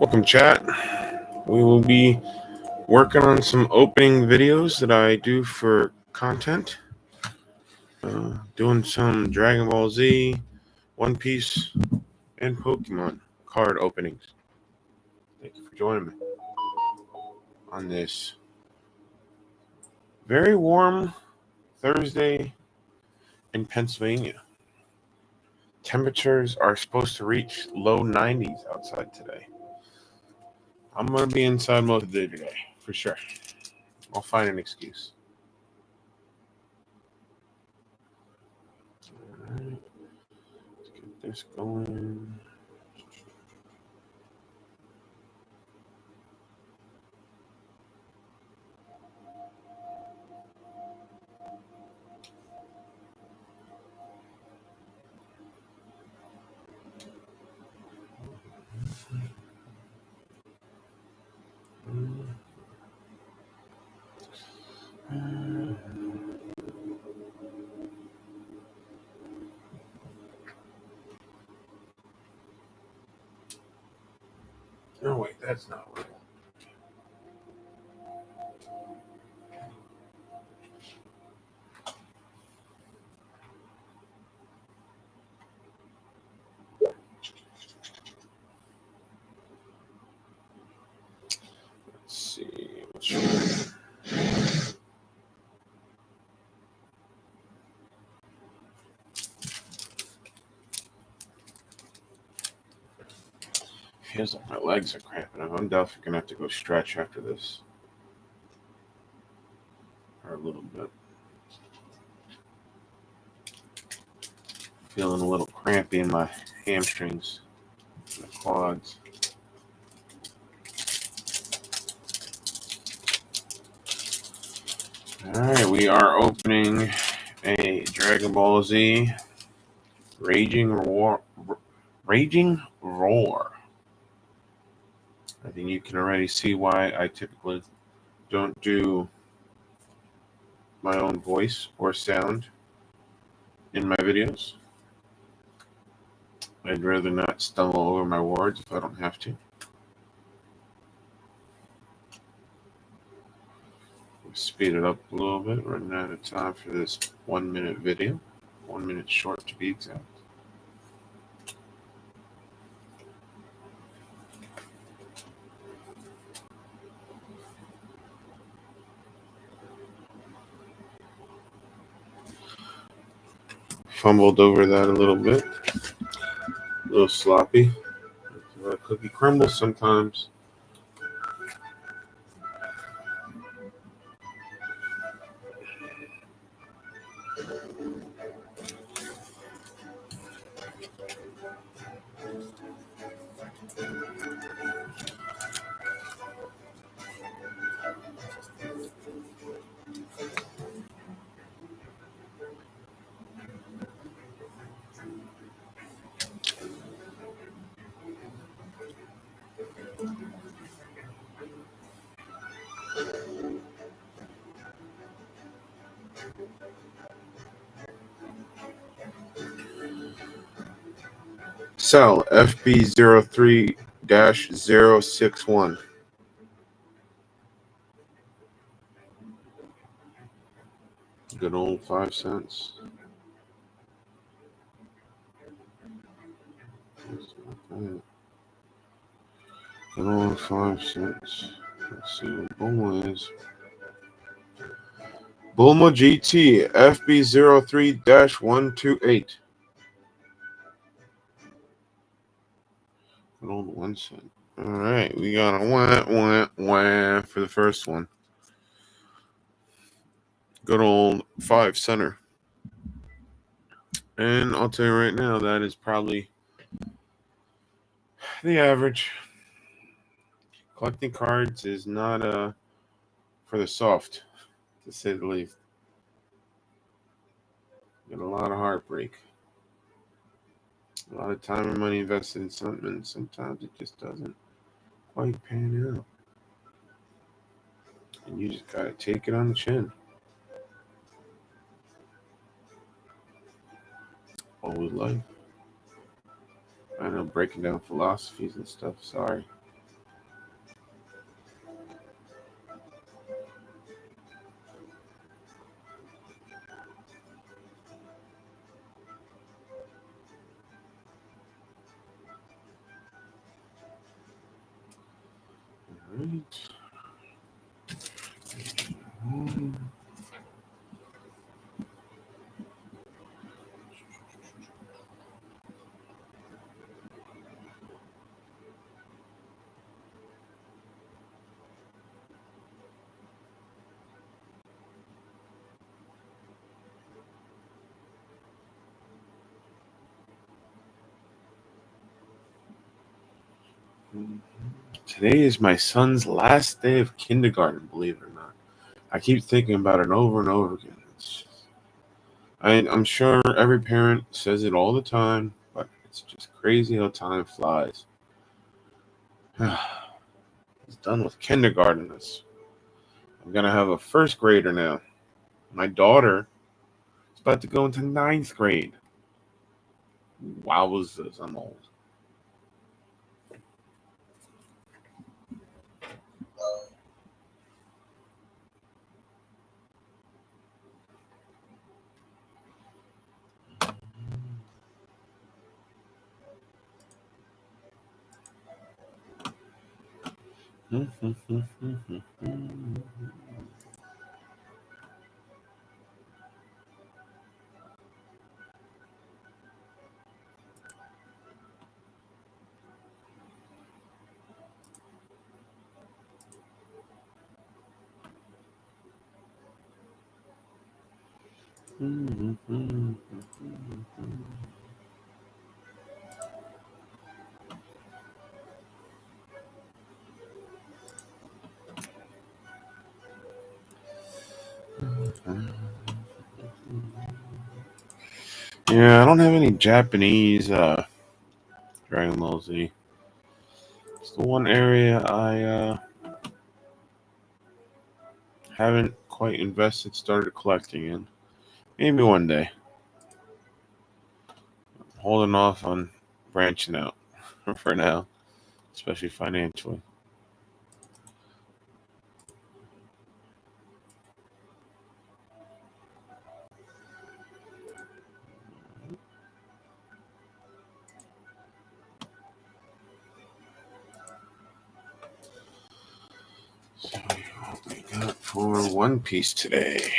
Welcome, chat. We will be working on some opening videos that I do for content. Doing some Dragon Ball Z, One Piece, and Pokemon card openings. Thank you for joining me on this very warm Thursday in Pennsylvania. Temperatures are supposed to reach low 90s outside today. I'm going to be inside most of the day today, for sure. I'll find an excuse. All right. Let's get this going. No, wait, that's not right. Let's see. Feels like my legs are cramping up. I'm definitely gonna have to go stretch after this. For a little bit. Feeling a little crampy in my hamstrings, my quads. Alright, we are opening a Dragon Ball Z Raging Roar. I think you can already see why I typically don't do my own voice or sound in my videos. I'd rather not stumble over my words if I don't have to. Speed it up a little bit. Running out of time for this 1 minute video. 1 minute short to be exact. Fumbled over that a little bit. A little sloppy. Cookie crumbles sometimes. Cell FB03-061. Good old 5 cents. Good old 5 cents. Let's see what Bulma is. Bulma GT FB03-128. Good old 1 cent. All right, we got a wah for the first one. Good old 5 center. And I'll tell you right now, that is probably the average. Collecting cards is not for the soft, to say the least. Got a lot of heartbreak. A lot of time and money invested in something, and sometimes it just doesn't quite pan out. And you just gotta take it on the chin. Always life. I know, breaking down philosophies and stuff. Sorry. Right. Today is my son's last day of kindergarten, believe it or not. I keep thinking about it over and over again. I'm sure every parent says it all the time, but it's just crazy how time flies. He's done with kindergarten. I'm going to have a first grader now. My daughter is about to go into ninth grade. Wowzers, I'm old. Yeah, I don't have any Japanese Dragon Ball Z. It's the one area I haven't quite started collecting in. Maybe one day. I'm holding off on branching out for now, especially financially. So what we got for One Piece today?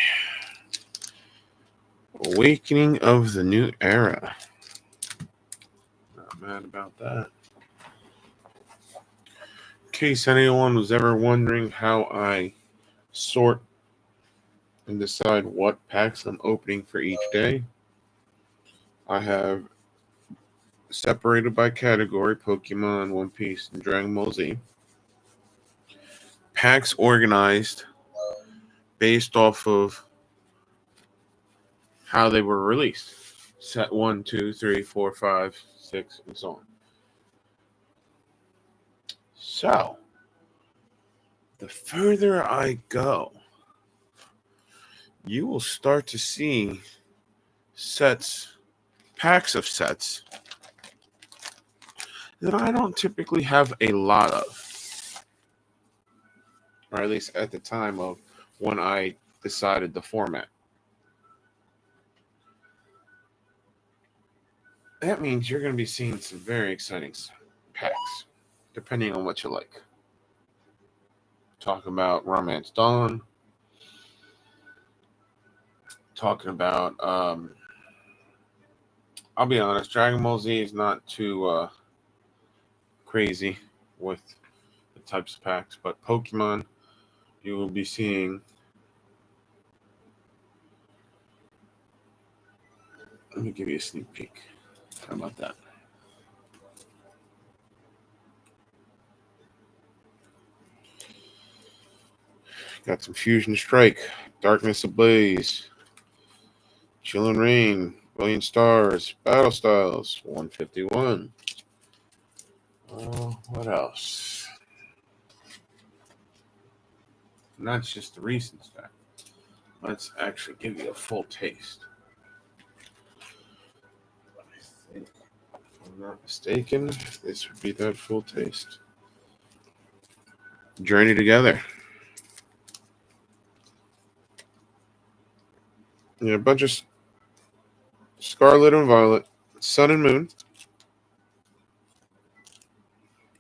Awakening of the New Era. Not mad about that. In case anyone was ever wondering how I sort and decide what packs I'm opening for each day, I have separated by category Pokemon, One Piece, and Dragon Ball Z. Packs organized based off of how they were released. Set 1, 2, 3, 4, 5, 6, and so on. So, the further I go, you will start to see packs of sets that I don't typically have a lot of, or at least at the time of when I decided the format. That means you're going to be seeing some very exciting packs, depending on what you like. Talking about Romance Dawn, talking about, I'll be honest, Dragon Ball Z is not too crazy with the types of packs, but Pokemon, you will be seeing. Let me give you a sneak peek. How about that? Got some Fusion Strike, Darkness Ablaze, Chill and Rain, Billion Stars, Battle Styles, 151. What else? And that's just the recent stuff. Let's actually give you a full taste. I think, if I'm not mistaken, this would be that full taste. Journey Together. Yeah, a bunch of Scarlet and Violet, Sun and Moon,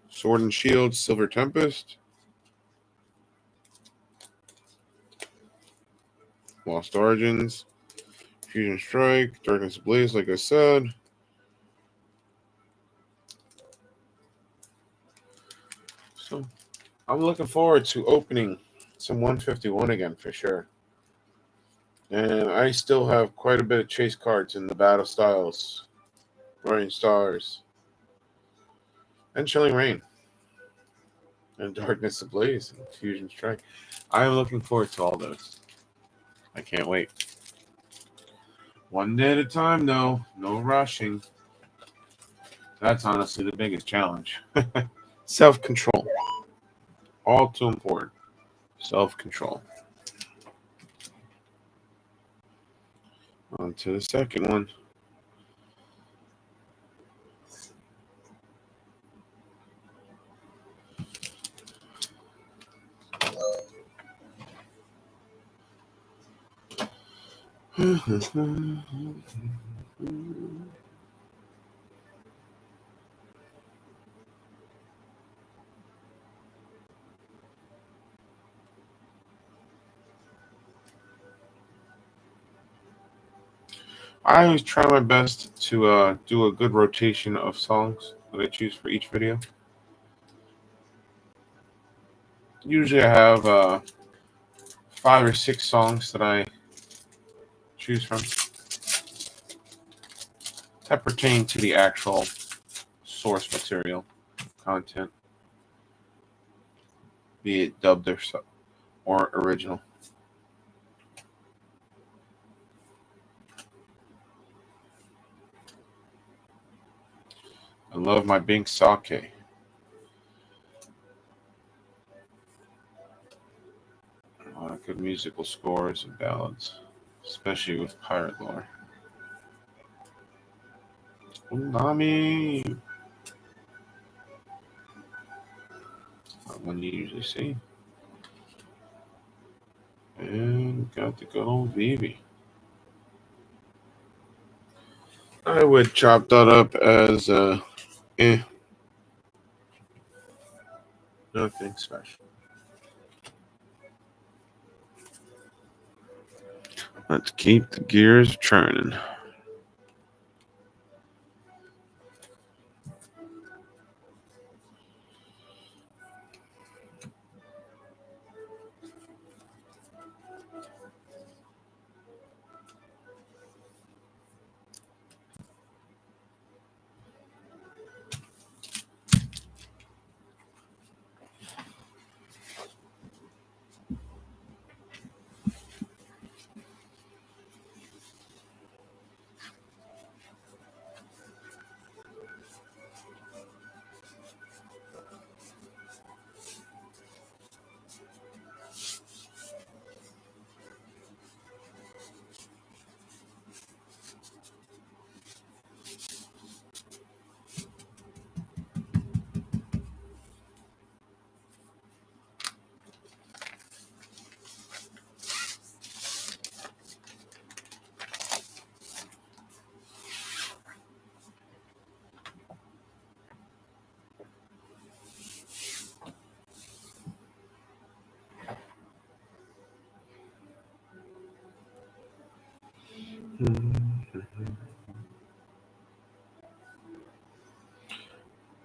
Sword and Shield, Silver Tempest, Lost Origins, Fusion Strike, Darkness Ablaze, like I said. So I'm looking forward to opening some 151 again for sure. And I still have quite a bit of chase cards in the Battle Styles, Running Stars, and Chilling Rain, and Darkness Ablaze, and Fusion Strike. I am looking forward to all those. I can't wait. One day at a time, though. No rushing. That's honestly the biggest challenge. Self-control. All too important. Self-control. On to the second one. I always try my best to do a good rotation of songs that I choose for each video. Usually I have 5 or 6 songs that I choose from that pertain to the actual source material content, be it dubbed or original. I love my Bink Sake. A lot of good musical scores and ballads, especially with pirate lore. Umami! Not one you usually see. And got the good old Vivi. I would chop that up as nothing special. Let's keep the gears churning.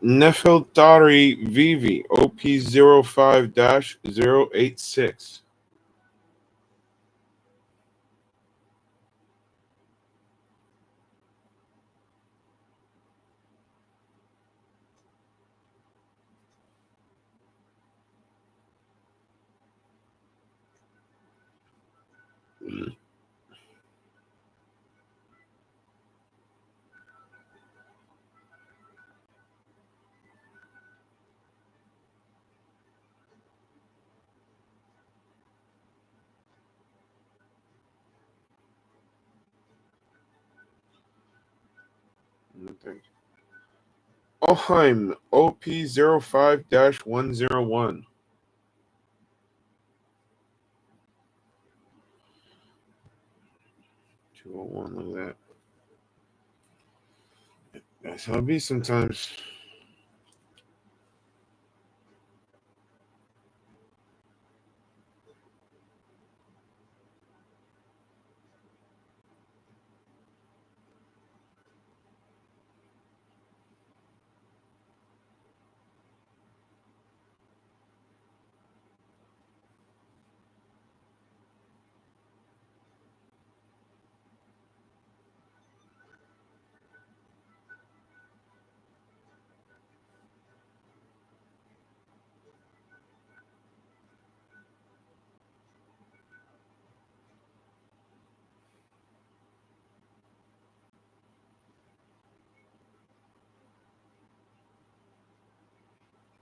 Nefeltari Vivi OP05-086. Oheim OP05-101. 201, look at that. That's how it be sometimes.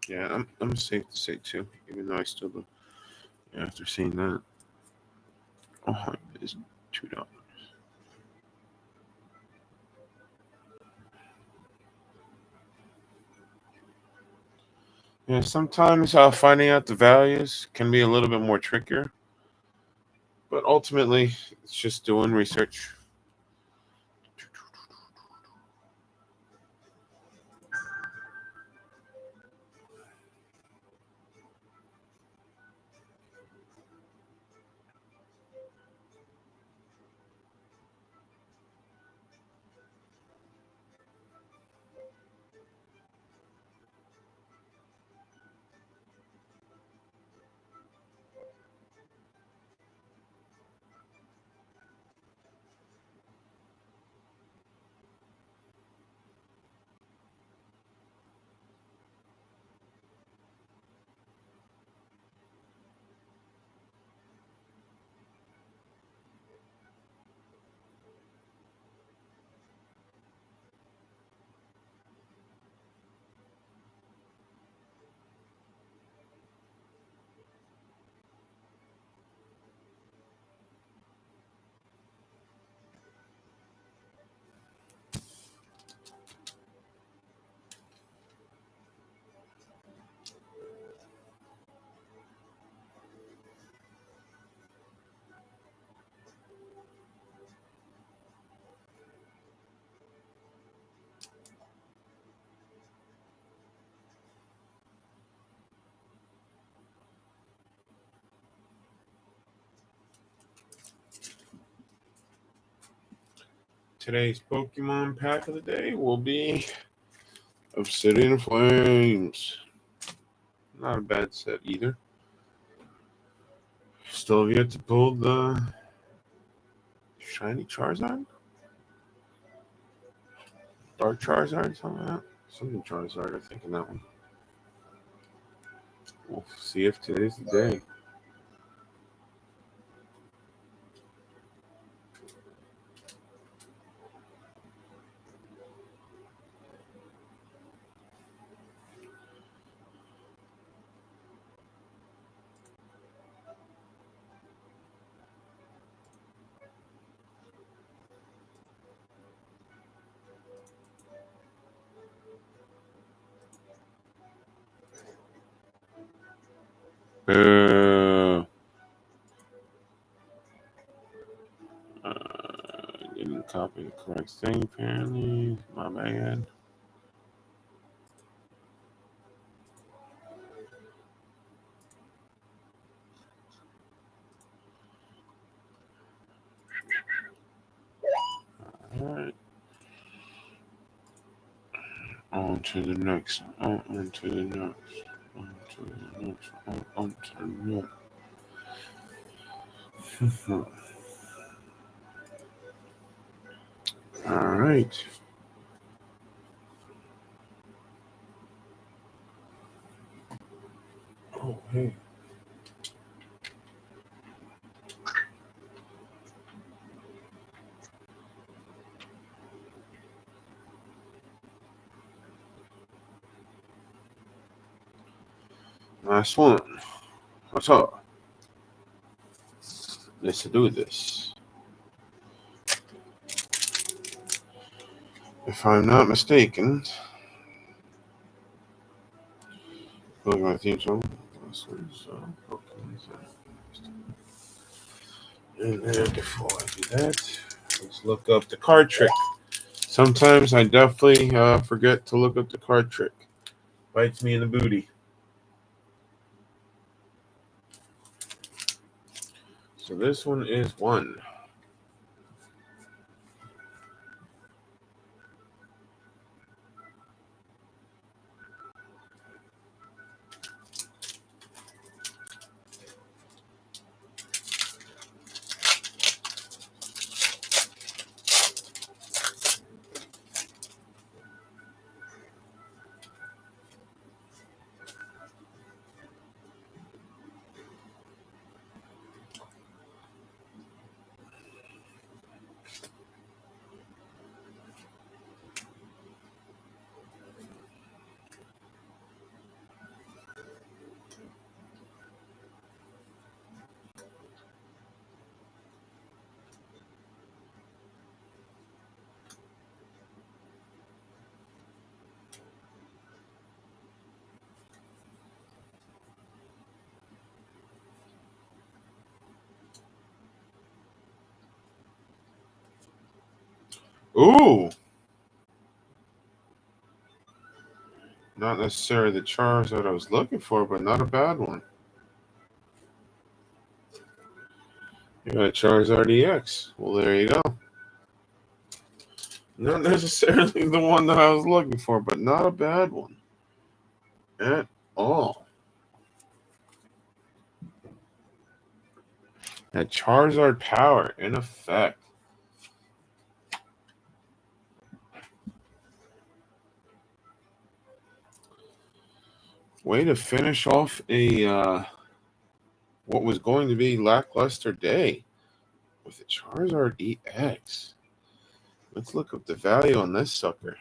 Yeah, I'm safe to say too, even though I still do. Yeah, after seeing that, oh, it's $2. Yeah, sometimes finding out the values can be a little bit more trickier, but ultimately, it's just doing research. Today's Pokemon pack of the day will be Obsidian Flames. Not a bad set either. Still have yet to pull the Shiny Charizard? Dark Charizard? Something like that? Something Charizard, I think, in that one. We'll see if today's the day. Uh, didn't copy the correct thing, apparently. My bad. Alright. On to the next. On to the next. On to the next. On to the next. Alright. Oh, hey. Last one. What's up? Let's do this. If I'm not mistaken, look at my theme song. This one's Pokemon. And then before I do that, let's look up the card trick. Sometimes I definitely forget to look up the card trick. Bites me in the booty. So this one is one. Ooh, not necessarily the Charizard I was looking for, but not a bad one. You got Charizard EX. Well, there you go. Not necessarily the one that I was looking for, but not a bad one at all. That Charizard power in effect. Way to finish off a what was going to be lackluster day with the Charizard EX. Let's look up the value on this sucker.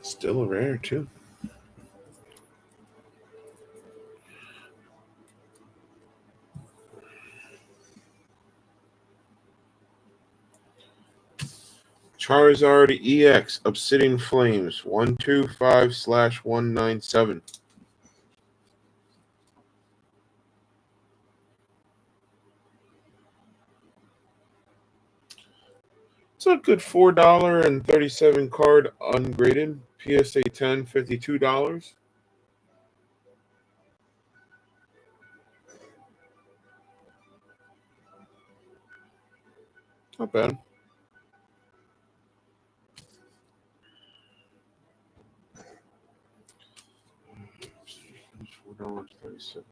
Still a rare, too. Charizard EX Obsidian Flames 125/197. It's a good $4.37 card ungraded. PSA 10, $52. Not bad. $4.37.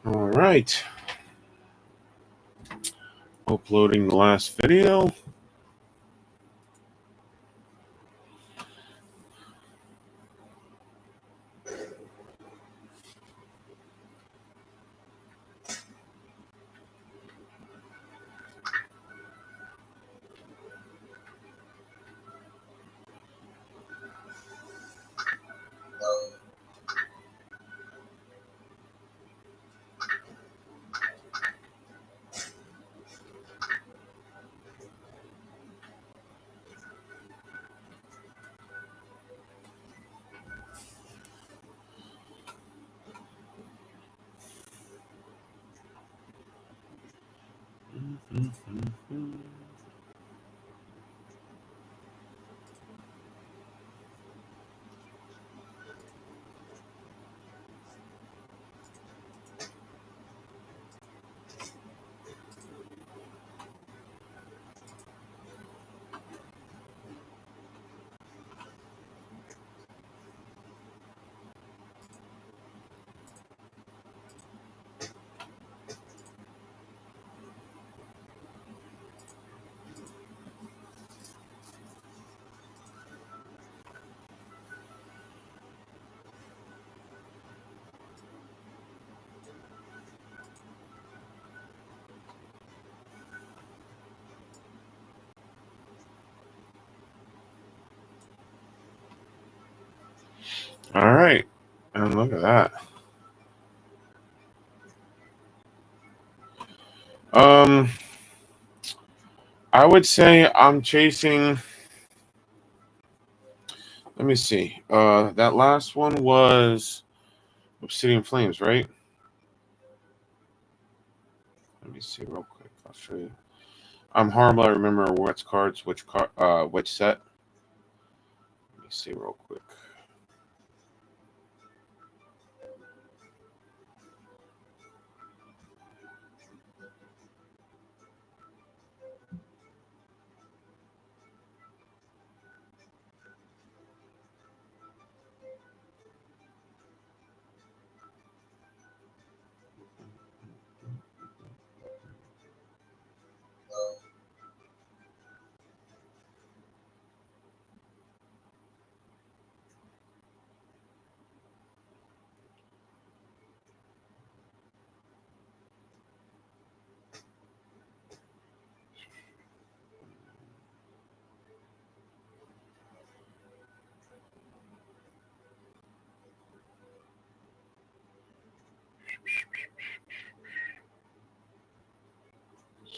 All right. Uploading the last video. All right. And look at that. I would say I'm chasing. Let me see. That last one was Obsidian Flames, right? Let me see real quick. I'll show you. I'm horrible. I remember which cards, which set. Let me see real quick.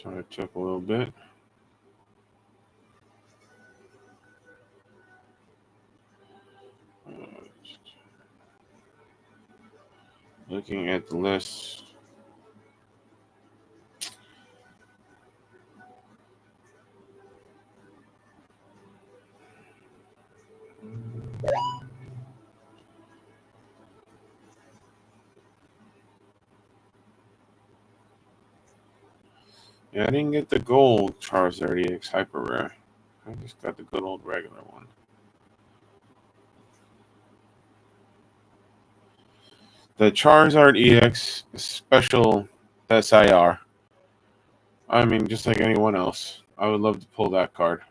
Sorry, it took a little bit. Looking at the list. Yeah, I didn't get the gold Charizard EX Hyper Rare. I just got the good old regular one. The Charizard EX Special SIR. I mean, just like anyone else, I would love to pull that card.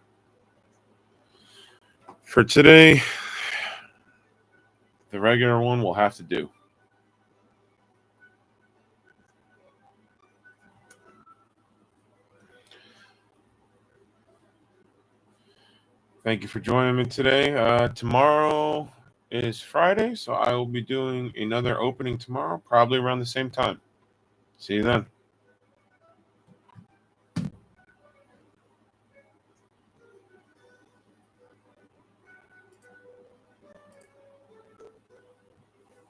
For today, the regular one will have to do. Thank you for joining me today. Tomorrow is Friday, so I will be doing another opening tomorrow, probably around the same time. See you then.